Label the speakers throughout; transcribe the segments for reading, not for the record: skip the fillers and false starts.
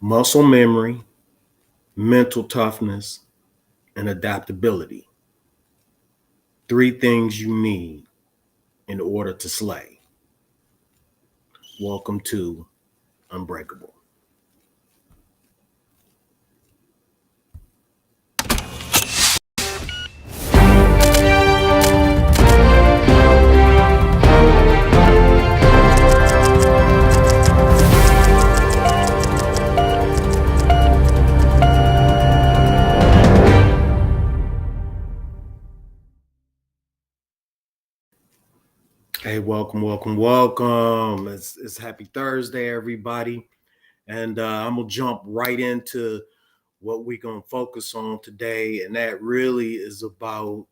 Speaker 1: muscle memory, mental toughness, and adaptability. Three things you need in order to slay. Welcome to Unbreakable. Hey, welcome. It's happy Thursday, everybody. And I'm going to jump right into what we're going to focus on today. And that really is about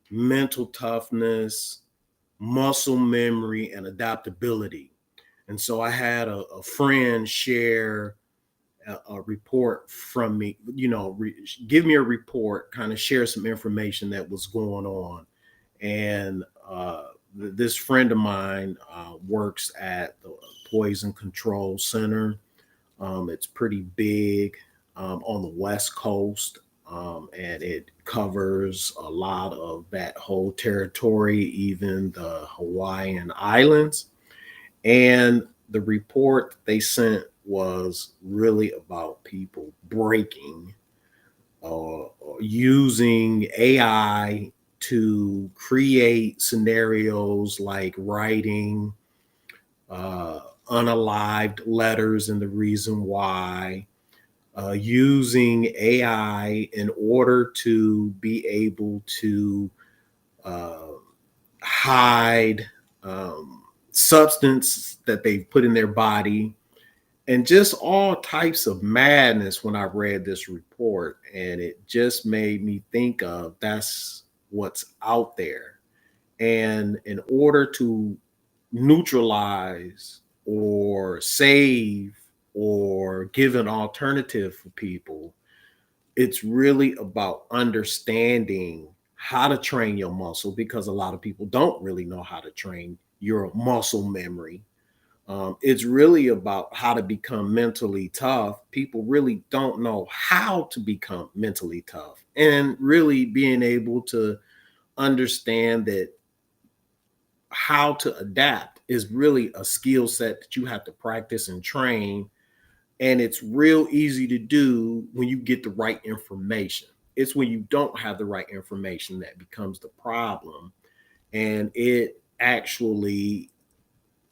Speaker 1: mental toughness, muscle memory, and adaptability. And so I had a friend share a report from me, give me a report, kind of share some information that was going on. And this friend of mine works at the Poison Control Center. It's pretty big on the West Coast, and it covers a lot of that whole territory, even the Hawaiian Islands. And the report they sent was really about people breaking or using AI to create scenarios like writing unalived letters and the reason why, using AI in order to be able to uh, hide substance that they've put in their body, and just all types of madness when I read this report. And it just made me think of that's what's out there. And in order to neutralize or save or give an alternative for people, it's really about understanding how to train your muscle, because a lot of people don't really know how to train your muscle memory. It's really about how to become mentally tough. People really don't know how to become mentally tough, and really being able to understand that how to adapt is really a skill set that you have to practice and train. And it's real easy to do when you get the right information. It's when you don't have the right information that becomes the problem. And it actually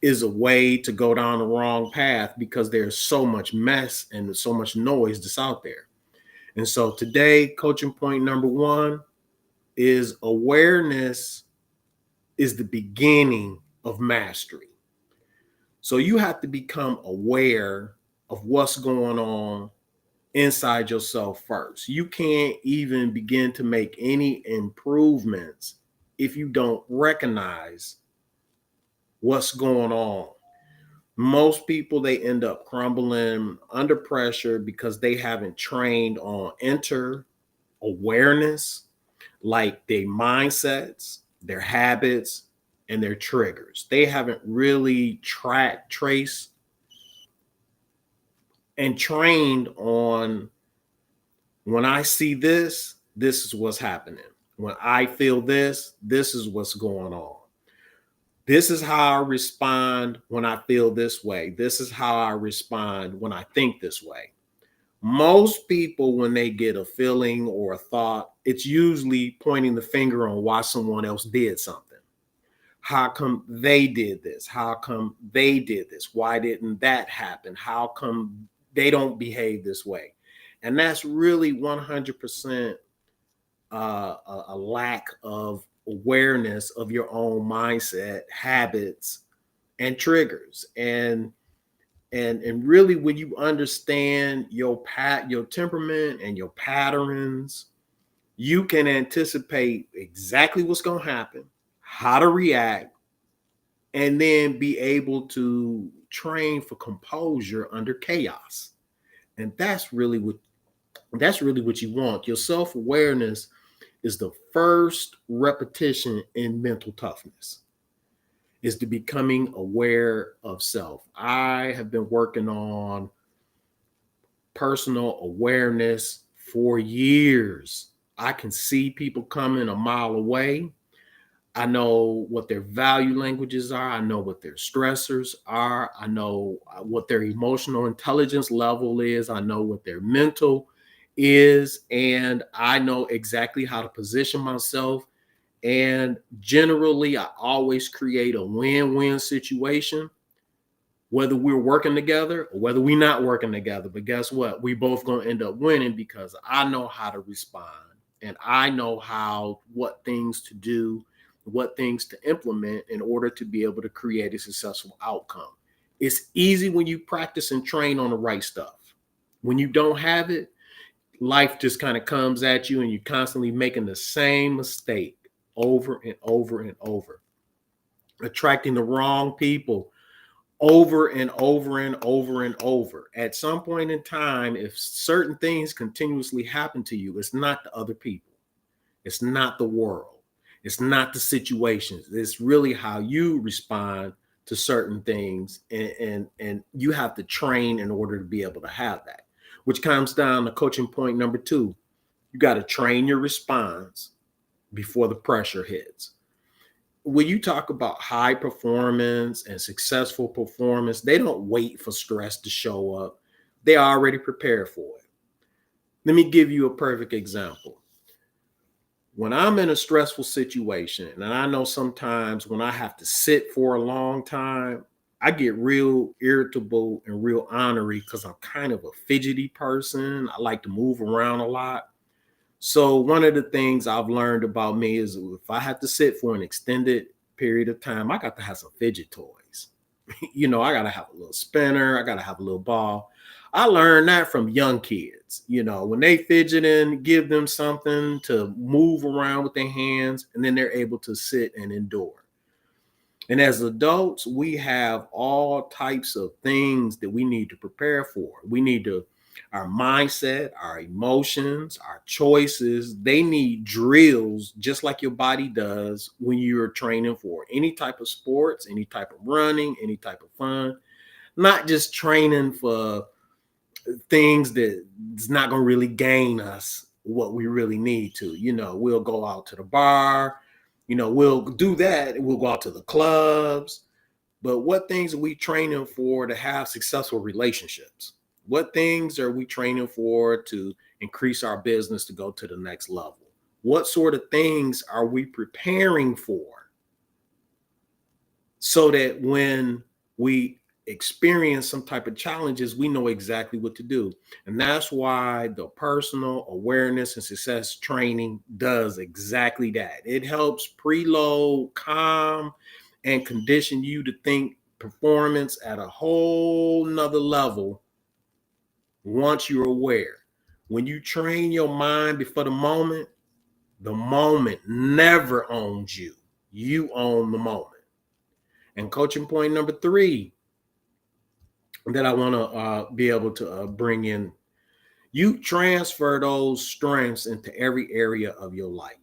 Speaker 1: is a way to go down the wrong path because there's so much mess and so much noise that's out there. And so today, coaching point number one is awareness is the beginning of mastery. So you have to become aware of what's going on inside yourself first. You can't even begin to make any improvements if you don't recognize what's going on. Most people, they end up crumbling under pressure because they haven't trained on enter awareness, like their mindsets, their habits, and their triggers. They haven't really tracked, traced, and trained on when I see this, this is what's happening. When I feel this, this is what's going on. This is how I respond when I feel this way. This is how I respond when I think this way. Most people, when they get a feeling or a thought, it's usually pointing the finger on why someone else did something. How come they did this? How come they did this? Why didn't that happen? How come they don't behave this way? And that's really 100% a lack of awareness of your own mindset, habits, and triggers. And really, when you understand your temperament and your patterns, you can anticipate exactly what's going to happen, how to react, and then be able to train for composure under chaos. And that's really what you want. Your self-awareness is the first repetition in mental toughness, is to becoming aware of self. I have been working on personal awareness for years. I can see people coming a mile away. I know what their value languages are. I know what their stressors are. I know what their emotional intelligence level is. I know what their mental is. And I know exactly how to position myself. And generally, I always create a win-win situation, whether we're working together or whether we're not working together. But guess what? We both gonna end up winning because I know how to respond and I know what things to do, what things to implement in order to be able to create a successful outcome. It's easy when you practice and train on the right stuff. When you don't have it, life just kind of comes at you and you're constantly making the same mistake over and over and over, attracting the wrong people over and over and over and over. At some point in time, if certain things continuously happen to you, it's not the other people, it's not the world, it's not the situations. It's really how you respond to certain things, and you have to train in order to be able to have that. Which comes down to coaching point number 2. You got to train your response before the pressure hits. When you talk about high performance and successful performance, they don't wait for stress to show up. They are already prepared for it. Let me give you a perfect example. When I'm in a stressful situation, and I know sometimes when I have to sit for a long time, I get real irritable and real ornery because I'm kind of a fidgety person. I like to move around a lot. So one of the things I've learned about me is if I have to sit for an extended period of time, I got to have some fidget toys. I got to have a little spinner. I got to have a little ball. I learned that from young kids. When they fidget and give them something to move around with their hands, and then they're able to sit and endure. And as adults, we have all types of things that we need to prepare for. We need to, our mindset, our emotions, our choices, they need drills just like your body does when you're training for any type of sports, any type of running, any type of fun, not just training for things that's not going to really gain us what we really need to. We'll go out to the bar, we'll do that. We'll go out to the clubs. But what things are we training for to have successful relationships? What things are we training for to increase our business to go to the next level? What sort of things are we preparing for so that when we experience some type of challenges, we know exactly what to do? And that's why the personal awareness and success training does exactly that. It helps preload, calm, and condition you to think performance at a whole nother level once you're aware. When you train your mind before the moment never owns you. You own the moment. And coaching point number 3 that I want to be able to bring in, you transfer those strengths into every area of your life.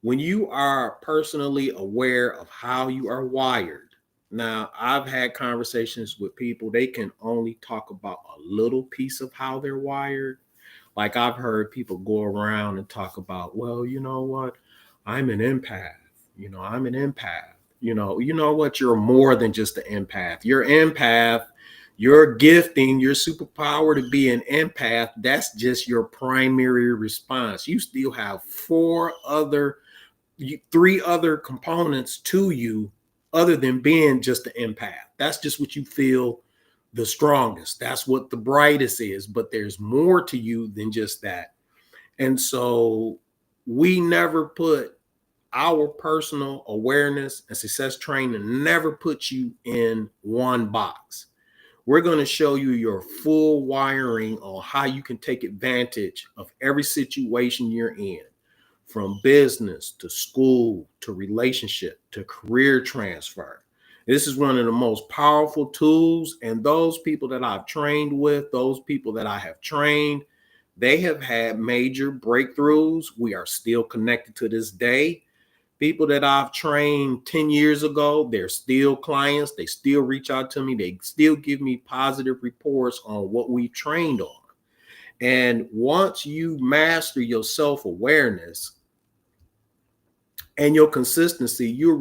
Speaker 1: When you are personally aware of how you are wired, now I've had conversations with people, they can only talk about a little piece of how they're wired. Like I've heard people go around and talk about, well, you know what? I'm an empath. I'm an empath. What? You're more than just an empath. You're empath. Your gifting, your superpower to be an empath, that's just your primary response. You still have 3 other components to you other than being just an empath. That's just what you feel the strongest. That's what the brightest is, but there's more to you than just that. And so we never put our personal awareness and success training never put you in one box. We're going to show you your full wiring on how you can take advantage of every situation you're in, from business to school to relationship to career transfer. This is one of the most powerful tools. And those people that I've trained with, those people that I have trained, they have had major breakthroughs. We are still connected to this day. People that I've trained 10 years ago, they're still clients. They still reach out to me. They still give me positive reports on what we trained on. And once you master your self-awareness and your consistency, you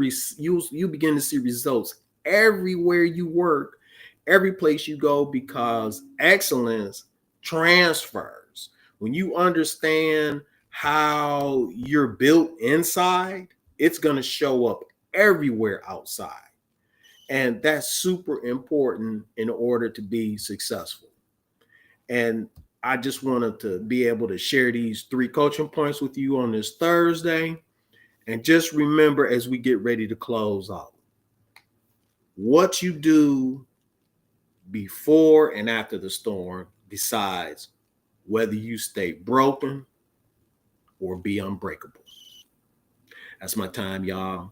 Speaker 1: begin to see results everywhere you work, every place you go, because excellence transfers. When you understand how you're built inside, it's going to show up everywhere outside. And that's super important in order to be successful. And I just wanted to be able to share these 3 coaching points with you on this Thursday. And just remember, as we get ready to close out, what you do before and after the storm decides whether you stay broken or be unbreakable. That's my time, y'all.